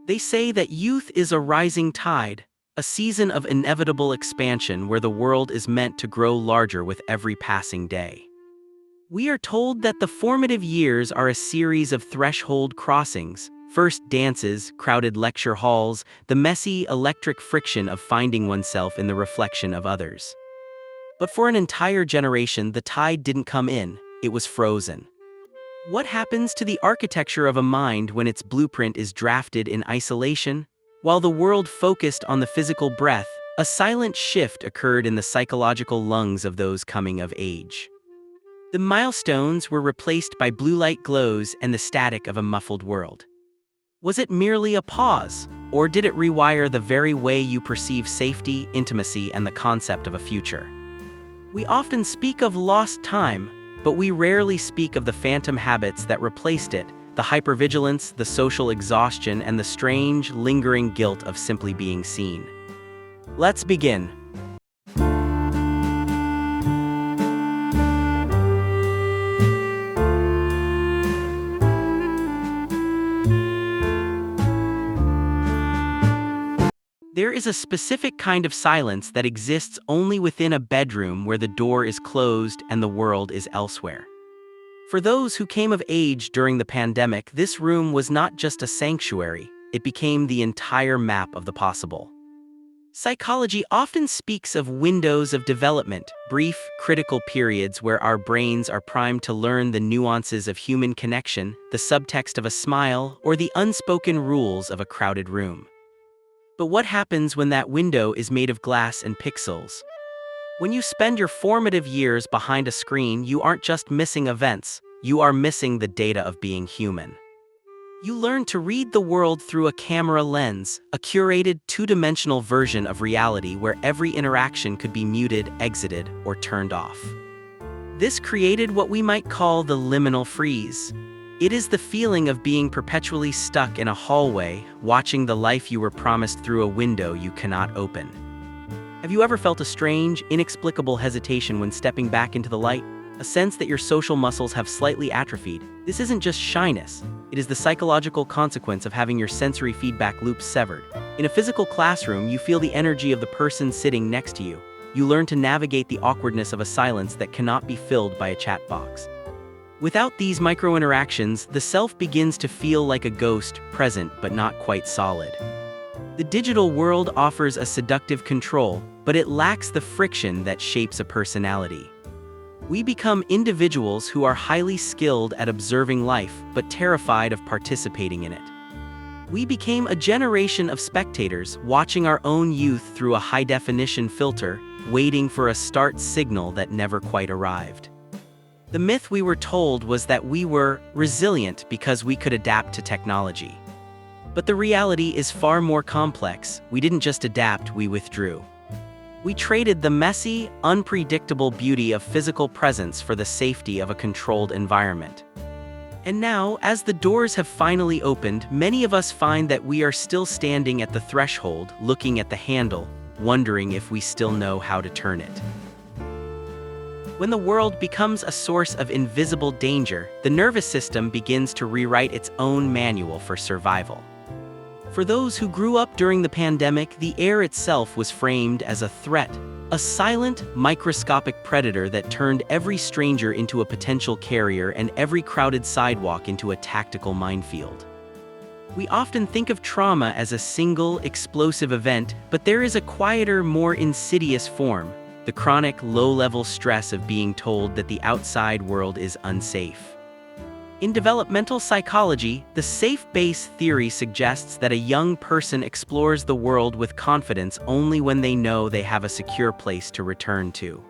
They say that youth is a rising tide, a season of inevitable expansion where the world is meant to grow larger with every passing day. We are told that the formative years are a series of threshold crossings, first dances, crowded lecture halls, the messy, electric friction of finding oneself in the reflection of others. But for an entire generation, the tide didn't come in, it was frozen. What happens to the architecture of a mind when its blueprint is drafted in isolation? While the world focused on the physical breath, a silent shift occurred in the psychological lungs of those coming of age. The milestones were replaced by blue light glows and the static of a muffled world. Was it merely a pause, or did it rewire the very way you perceive safety, intimacy, and the concept of a future? We often speak of lost time, but we rarely speak of the phantom habits that replaced it, the hyper-vigilance, the social exhaustion, and the strange, lingering guilt of simply being seen. Let's begin. There is a specific kind of silence that exists only within a bedroom where the door is closed and the world is elsewhere. For those who came of age during the pandemic, this room was not just a sanctuary, it became the entire map of the possible. Psychology often speaks of windows of development, brief, critical periods where our brains are primed to learn the nuances of human connection, the subtext of a smile, or the unspoken rules of a crowded room. But what happens when that window is made of glass and pixels? When you spend your formative years behind a screen, you aren't just missing events, you are missing the data of being human. You learn to read the world through a camera lens, a curated two-dimensional version of reality where every interaction could be muted, exited, or turned off. This created what we might call the liminal freeze. It is the feeling of being perpetually stuck in a hallway, watching the life you were promised through a window you cannot open. Have you ever felt a strange, inexplicable hesitation when stepping back into the light? A sense that your social muscles have slightly atrophied? This isn't just shyness, it is the psychological consequence of having your sensory feedback loops severed. In a physical classroom, you feel the energy of the person sitting next to you. You learn to navigate the awkwardness of a silence that cannot be filled by a chat box. Without these micro-interactions, the self begins to feel like a ghost, present but not quite solid. The digital world offers a seductive control, but it lacks the friction that shapes a personality. We become individuals who are highly skilled at observing life, but terrified of participating in it. We became a generation of spectators, watching our own youth through a high-definition filter, waiting for a start signal that never quite arrived. The myth we were told was that we were resilient because we could adapt to technology. But the reality is far more complex. We didn't just adapt, we withdrew. We traded the messy, unpredictable beauty of physical presence for the safety of a controlled environment. And now, as the doors have finally opened, many of us find that we are still standing at the threshold, looking at the handle, wondering if we still know how to turn it. When the world becomes a source of invisible danger, the nervous system begins to rewrite its own manual for survival. For those who grew up during the pandemic, the air itself was framed as a threat, a silent, microscopic predator that turned every stranger into a potential carrier and every crowded sidewalk into a tactical minefield. We often think of trauma as a single, explosive event, but there is a quieter, more insidious form. The chronic, low-level stress of being told that the outside world is unsafe. In developmental psychology, the safe base theory suggests that a young person explores the world with confidence only when they know they have a secure place to return to.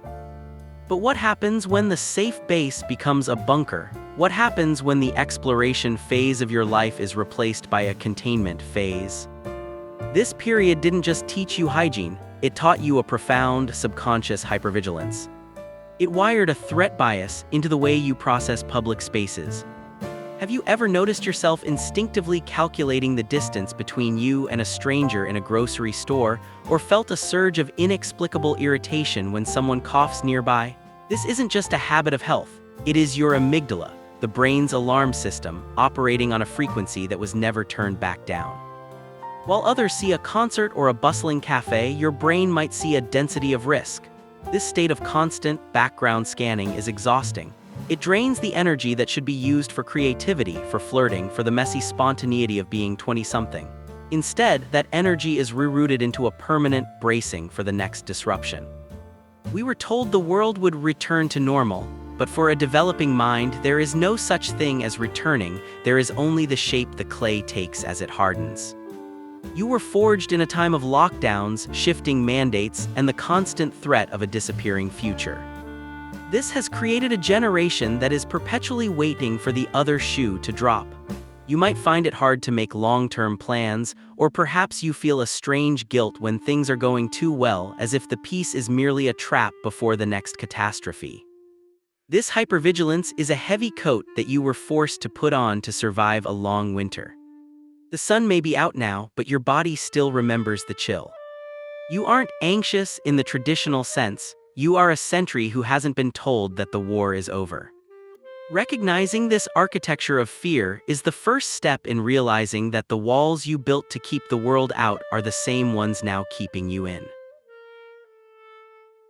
But what happens when the safe base becomes a bunker? What happens when the exploration phase of your life is replaced by a containment phase? This period didn't just teach you hygiene, it taught you a profound, subconscious hypervigilance. It wired a threat bias into the way you process public spaces. Have you ever noticed yourself instinctively calculating the distance between you and a stranger in a grocery store, or felt a surge of inexplicable irritation when someone coughs nearby? This isn't just a habit of health, it is your amygdala, the brain's alarm system, operating on a frequency that was never turned back down. While others see a concert or a bustling cafe, your brain might see a density of risk. This state of constant, background scanning is exhausting. It drains the energy that should be used for creativity, for flirting, for the messy spontaneity of being 20-something. Instead, that energy is rerouted into a permanent bracing for the next disruption. We were told the world would return to normal, but for a developing mind, there is no such thing as returning, there is only the shape the clay takes as it hardens. You were forged in a time of lockdowns, shifting mandates, and the constant threat of a disappearing future. This has created a generation that is perpetually waiting for the other shoe to drop. You might find it hard to make long-term plans, or perhaps you feel a strange guilt when things are going too well, as if the peace is merely a trap before the next catastrophe. This hypervigilance is a heavy coat that you were forced to put on to survive a long winter. The sun may be out now, but your body still remembers the chill. You aren't anxious in the traditional sense, you are a sentry who hasn't been told that the war is over. Recognizing this architecture of fear is the first step in realizing that the walls you built to keep the world out are the same ones now keeping you in.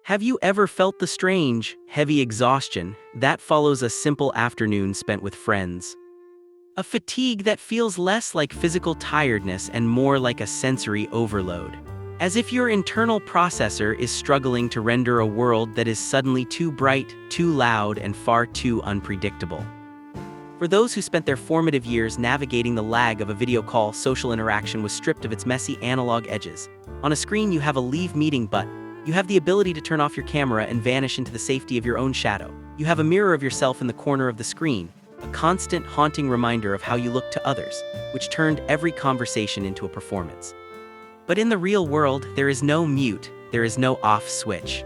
Have you ever felt the strange, heavy exhaustion that follows a simple afternoon spent with friends? A fatigue that feels less like physical tiredness and more like a sensory overload. As if your internal processor is struggling to render a world that is suddenly too bright, too loud, and far too unpredictable. For those who spent their formative years navigating the lag of a video call, social interaction was stripped of its messy analog edges. On a screen you have a leave meeting button. You have the ability to turn off your camera and vanish into the safety of your own shadow. You have a mirror of yourself in the corner of the screen, a constant, haunting reminder of how you look to others, which turned every conversation into a performance. But in the real world, there is no mute, there is no off switch.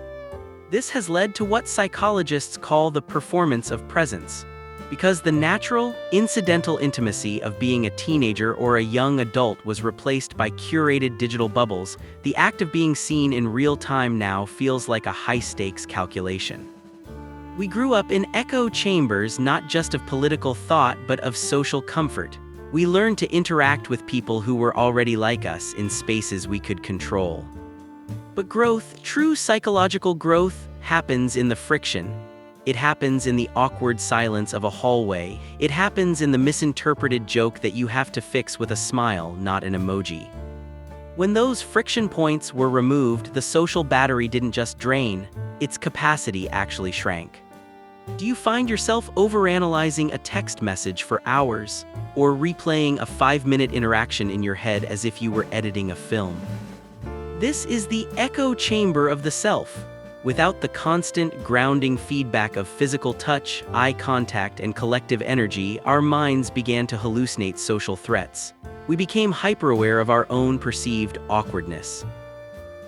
This has led to what psychologists call the performance of presence. Because the natural, incidental intimacy of being a teenager or a young adult was replaced by curated digital bubbles, the act of being seen in real time now feels like a high-stakes calculation. We grew up in echo chambers not just of political thought but of social comfort. We learned to interact with people who were already like us in spaces we could control. But growth, true psychological growth, happens in the friction. It happens in the awkward silence of a hallway. It happens in the misinterpreted joke that you have to fix with a smile, not an emoji. When those friction points were removed, the social battery didn't just drain, its capacity actually shrank. Do you find yourself overanalyzing a text message for hours, or replaying a 5-minute interaction in your head as if you were editing a film? This is the echo chamber of the self. Without the constant, grounding feedback of physical touch, eye contact, and collective energy, our minds began to hallucinate social threats. We became hyper-aware of our own perceived awkwardness.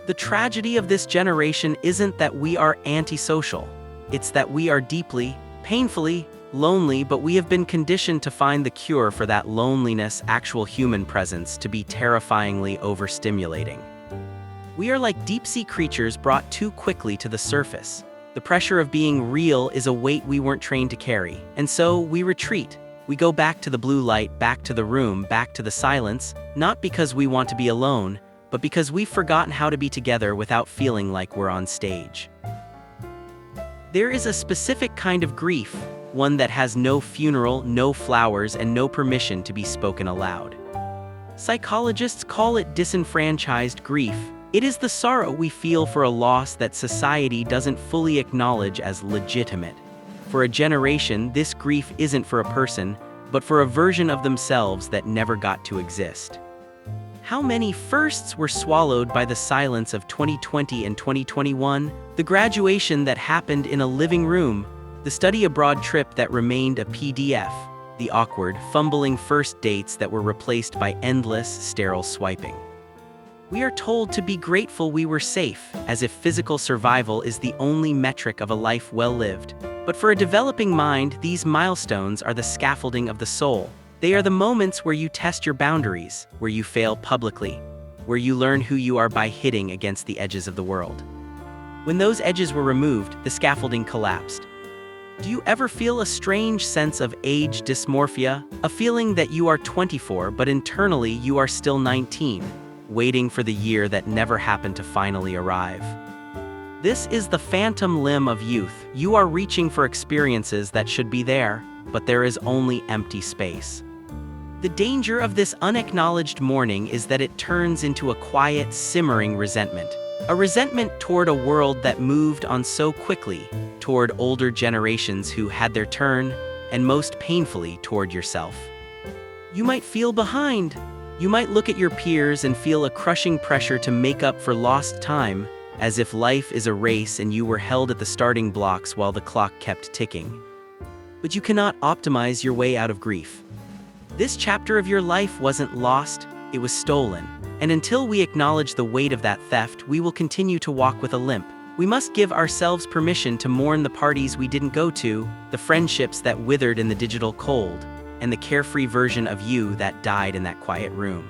The tragedy of this generation isn't that we are antisocial. It's that we are deeply, painfully, lonely, but we have been conditioned to find the cure for that loneliness, actual human presence, to be terrifyingly overstimulating. We are like deep-sea creatures brought too quickly to the surface. The pressure of being real is a weight we weren't trained to carry, and so we retreat. We go back to the blue light, back to the room, back to the silence, not because we want to be alone, but because we've forgotten how to be together without feeling like we're on stage. There is a specific kind of grief, one that has no funeral, no flowers, and no permission to be spoken aloud. Psychologists call it disenfranchised grief. It is the sorrow we feel for a loss that society doesn't fully acknowledge as legitimate. For a generation, this grief isn't for a person, but for a version of themselves that never got to exist. How many firsts were swallowed by the silence of 2020 and 2021? The graduation that happened in a living room, the study abroad trip that remained a PDF, the awkward, fumbling first dates that were replaced by endless, sterile swiping. We are told to be grateful we were safe, as if physical survival is the only metric of a life well lived. But for a developing mind, these milestones are the scaffolding of the soul. They are the moments where you test your boundaries, where you fail publicly, where you learn who you are by hitting against the edges of the world. When those edges were removed, the scaffolding collapsed. Do you ever feel a strange sense of age dysmorphia? A feeling that you are 24 but internally you are still 19, waiting for the year that never happened to finally arrive? This is the phantom limb of youth. You are reaching for experiences that should be there, but there is only empty space. The danger of this unacknowledged mourning is that it turns into a quiet, simmering resentment. A resentment toward a world that moved on so quickly, toward older generations who had their turn, and most painfully toward yourself. You might feel behind. You might look at your peers and feel a crushing pressure to make up for lost time, as if life is a race and you were held at the starting blocks while the clock kept ticking. But you cannot optimize your way out of grief. This chapter of your life wasn't lost, it was stolen. And until we acknowledge the weight of that theft, we will continue to walk with a limp. We must give ourselves permission to mourn the parties we didn't go to, the friendships that withered in the digital cold, and the carefree version of you that died in that quiet room.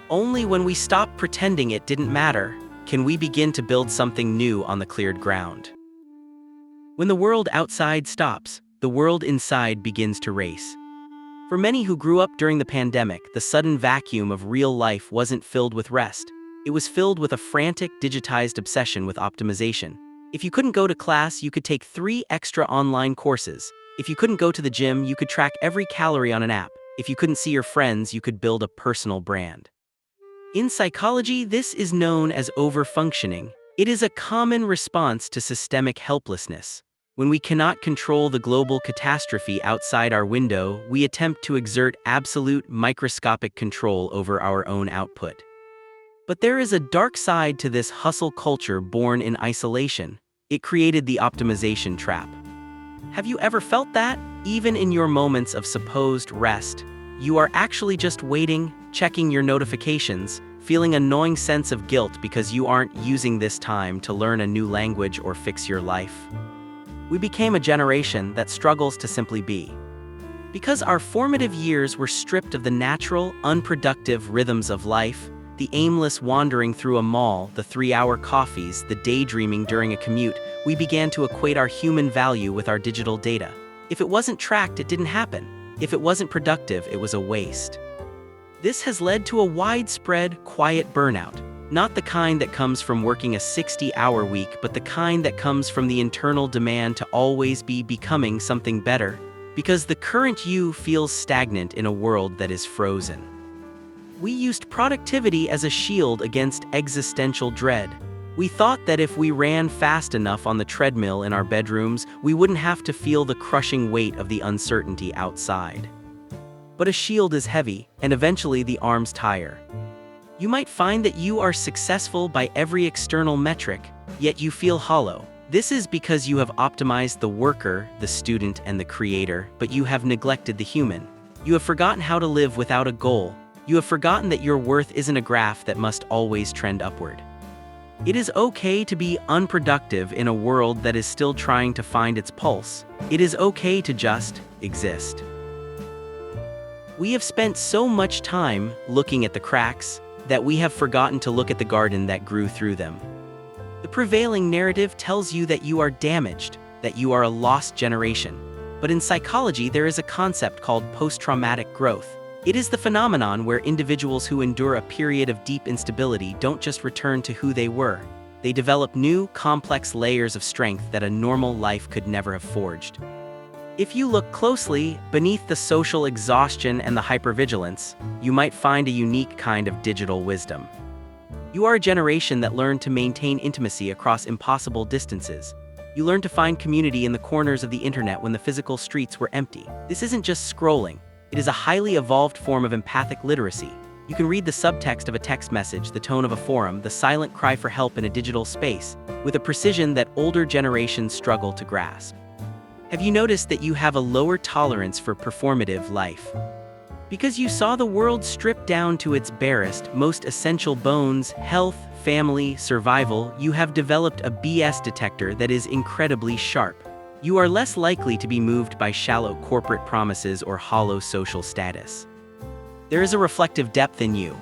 Only when we stop pretending it didn't matter, can we begin to build something new on the cleared ground. When the world outside stops, the world inside begins to race. For many who grew up during the pandemic, the sudden vacuum of real life wasn't filled with rest. It was filled with a frantic, digitized obsession with optimization. If you couldn't go to class, you could take 3 extra online courses. If you couldn't go to the gym, you could track every calorie on an app. If you couldn't see your friends, you could build a personal brand. In psychology, this is known as overfunctioning. It is a common response to systemic helplessness. When we cannot control the global catastrophe outside our window, we attempt to exert absolute microscopic control over our own output. But there is a dark side to this hustle culture born in isolation. It created the optimization trap. Have you ever felt that? Even in your moments of supposed rest, you are actually just waiting, checking your notifications, feeling an annoying sense of guilt because you aren't using this time to learn a new language or fix your life. We became a generation that struggles to simply be. Because our formative years were stripped of the natural, unproductive rhythms of life, the aimless wandering through a mall, the 3-hour coffees, the daydreaming during a commute, we began to equate our human value with our digital data. If it wasn't tracked, it didn't happen. If it wasn't productive, it was a waste. This has led to a widespread, quiet burnout. Not the kind that comes from working a 60-hour week, but the kind that comes from the internal demand to always be becoming something better, because the current you feels stagnant in a world that is frozen. We used productivity as a shield against existential dread. We thought that if we ran fast enough on the treadmill in our bedrooms, we wouldn't have to feel the crushing weight of the uncertainty outside. But a shield is heavy, and eventually the arms tire. You might find that you are successful by every external metric, yet you feel hollow. This is because you have optimized the worker, the student, and the creator, but you have neglected the human. You have forgotten how to live without a goal. You have forgotten that your worth isn't a graph that must always trend upward. It is okay to be unproductive in a world that is still trying to find its pulse. It is okay to just exist. We have spent so much time looking at the cracks that we have forgotten to look at the garden that grew through them. The prevailing narrative tells you that you are damaged, that you are a lost generation. But in psychology, there is a concept called post-traumatic growth. It is the phenomenon where individuals who endure a period of deep instability don't just return to who they were. They develop new, complex layers of strength that a normal life could never have forged. If you look closely, beneath the social exhaustion and the hyper-vigilance, you might find a unique kind of digital wisdom. You are a generation that learned to maintain intimacy across impossible distances. You learned to find community in the corners of the internet when the physical streets were empty. This isn't just scrolling. It is a highly evolved form of empathic literacy. You can read the subtext of a text message, the tone of a forum, the silent cry for help in a digital space, with a precision that older generations struggle to grasp. Have you noticed that you have a lower tolerance for performative life? Because you saw the world stripped down to its barest, most essential bones, health, family, survival, you have developed a BS detector that is incredibly sharp. You are less likely to be moved by shallow corporate promises or hollow social status. There is a reflective depth in you.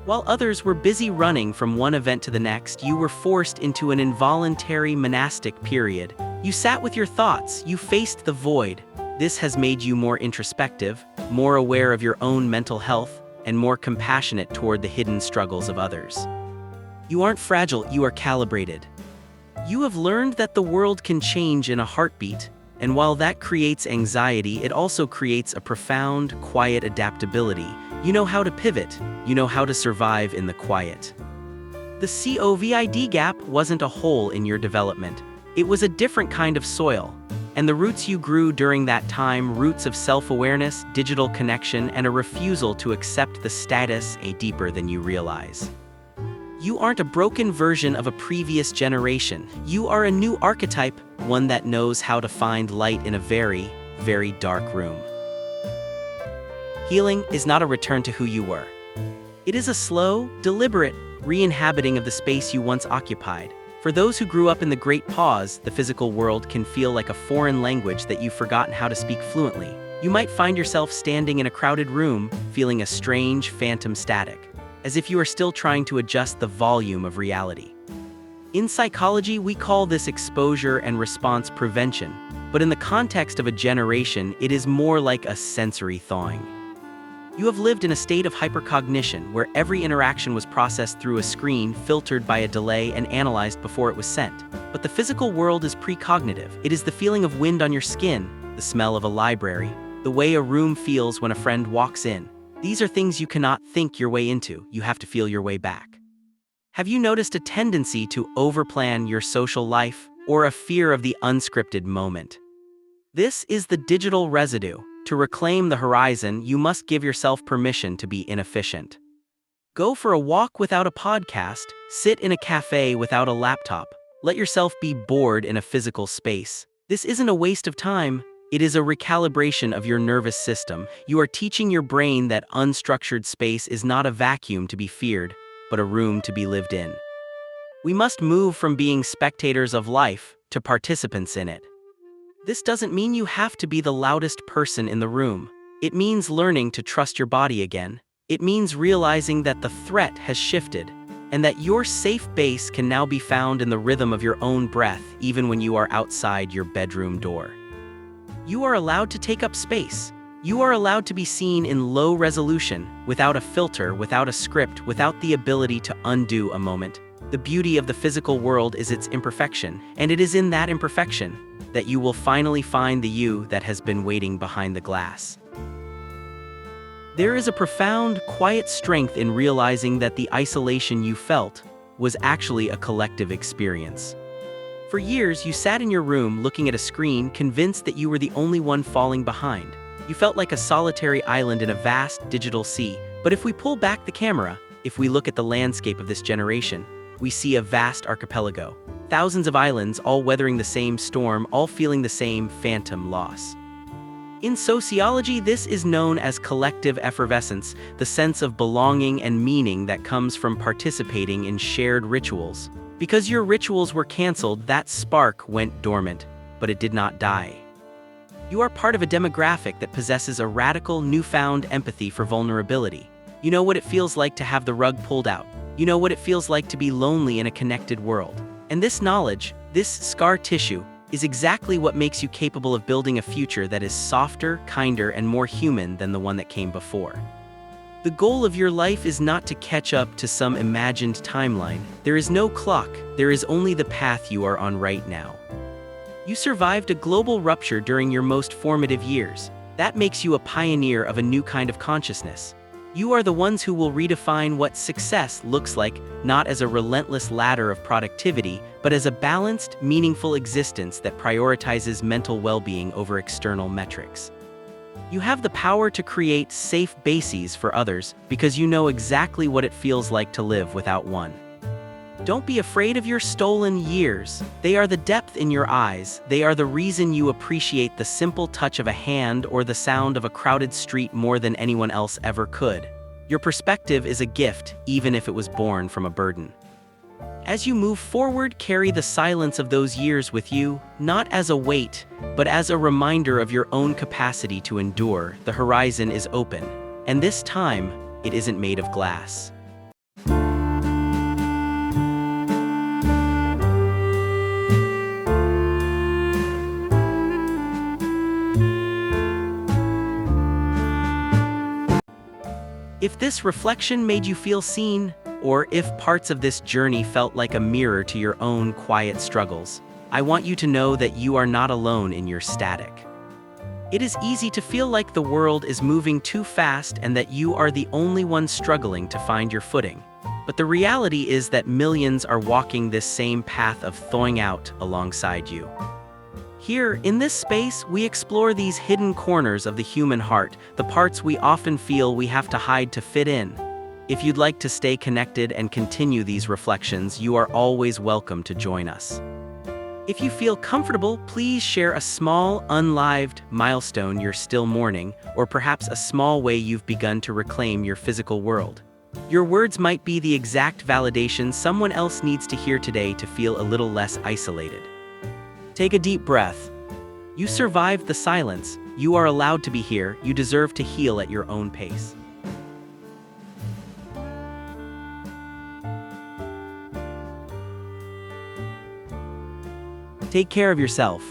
While others were busy running from one event to the next, you were forced into an involuntary monastic period, You sat with your thoughts, you faced the void. This has made you more introspective, more aware of your own mental health, and more compassionate toward the hidden struggles of others. You aren't fragile, you are calibrated. You have learned that the world can change in a heartbeat, and while that creates anxiety, it also creates a profound, quiet adaptability. You know how to pivot, you know how to survive in the quiet. The COVID gap wasn't a hole in your development. It was a different kind of soil. And the roots you grew during that time, roots of self-awareness, digital connection, and a refusal to accept the status deeper than you realize. You aren't a broken version of a previous generation. You are a new archetype, one that knows how to find light in a very, very dark room. Healing is not a return to who you were. It is a slow, deliberate re-inhabiting of the space you once occupied. For those who grew up in the Great Pause, the physical world can feel like a foreign language that you've forgotten how to speak fluently. You might find yourself standing in a crowded room, feeling a strange phantom static, as if you are still trying to adjust the volume of reality. In psychology, we call this exposure and response prevention, but in the context of a generation, it is more like a sensory thawing. You have lived in a state of hypercognition where every interaction was processed through a screen, filtered by a delay, and analyzed before it was sent. But the physical world is precognitive. It is the feeling of wind on your skin, the smell of a library, the way a room feels when a friend walks in. These are things you cannot think your way into, you have to feel your way back. Have you noticed a tendency to overplan your social life, or a fear of the unscripted moment? This is the digital residue. To reclaim the horizon, you must give yourself permission to be inefficient. Go for a walk without a podcast, sit in a cafe without a laptop. Let yourself be bored in a physical space. This isn't a waste of time, it is a recalibration of your nervous system. You are teaching your brain that unstructured space is not a vacuum to be feared, but a room to be lived in. We must move from being spectators of life to participants in it. This doesn't mean you have to be the loudest person in the room. It means learning to trust your body again. It means realizing that the threat has shifted, and that your safe base can now be found in the rhythm of your own breath, even when you are outside your bedroom door. You are allowed to take up space. You are allowed to be seen in low resolution, without a filter, without a script, without the ability to undo a moment. The beauty of the physical world is its imperfection, and it is in that imperfection that you will finally find the you that has been waiting behind the glass. There is a profound, quiet strength in realizing that the isolation you felt was actually a collective experience. For years, you sat in your room looking at a screen, convinced that you were the only one falling behind. You felt like a solitary island in a vast digital sea. But if we pull back the camera, if we look at the landscape of this generation, we see a vast archipelago. Thousands of islands, all weathering the same storm, all feeling the same phantom loss. In sociology, this is known as collective effervescence, the sense of belonging and meaning that comes from participating in shared rituals. Because your rituals were canceled, that spark went dormant, but it did not die. You are part of a demographic that possesses a radical, newfound empathy for vulnerability. You know what it feels like to have the rug pulled out. You know what it feels like to be lonely in a connected world. And this knowledge, this scar tissue, is exactly what makes you capable of building a future that is softer, kinder, and more human than the one that came before. The goal of your life is not to catch up to some imagined timeline. There is no clock, there is only the path you are on right now. You survived a global rupture during your most formative years. That makes you a pioneer of a new kind of consciousness. You are the ones who will redefine what success looks like, not as a relentless ladder of productivity, but as a balanced, meaningful existence that prioritizes mental well-being over external metrics. You have the power to create safe bases for others because you know exactly what it feels like to live without one. Don't be afraid of your stolen years. They are the depth in your eyes. They are the reason you appreciate the simple touch of a hand or the sound of a crowded street more than anyone else ever could. Your perspective is a gift, even if it was born from a burden. As you move forward, carry the silence of those years with you, not as a weight, but as a reminder of your own capacity to endure. The horizon is open, and this time, it isn't made of glass. If this reflection made you feel seen, or if parts of this journey felt like a mirror to your own quiet struggles, I want you to know that you are not alone in your static. It is easy to feel like the world is moving too fast and that you are the only one struggling to find your footing. But the reality is that millions are walking this same path of thawing out alongside you. Here, in this space, we explore these hidden corners of the human heart, the parts we often feel we have to hide to fit in. If you'd like to stay connected and continue these reflections, you are always welcome to join us. If you feel comfortable, please share a small, unlived milestone you're still mourning, or perhaps a small way you've begun to reclaim your physical world. Your words might be the exact validation someone else needs to hear today to feel a little less isolated. Take a deep breath. You survived the silence. You are allowed to be here. You deserve to heal at your own pace. Take care of yourself.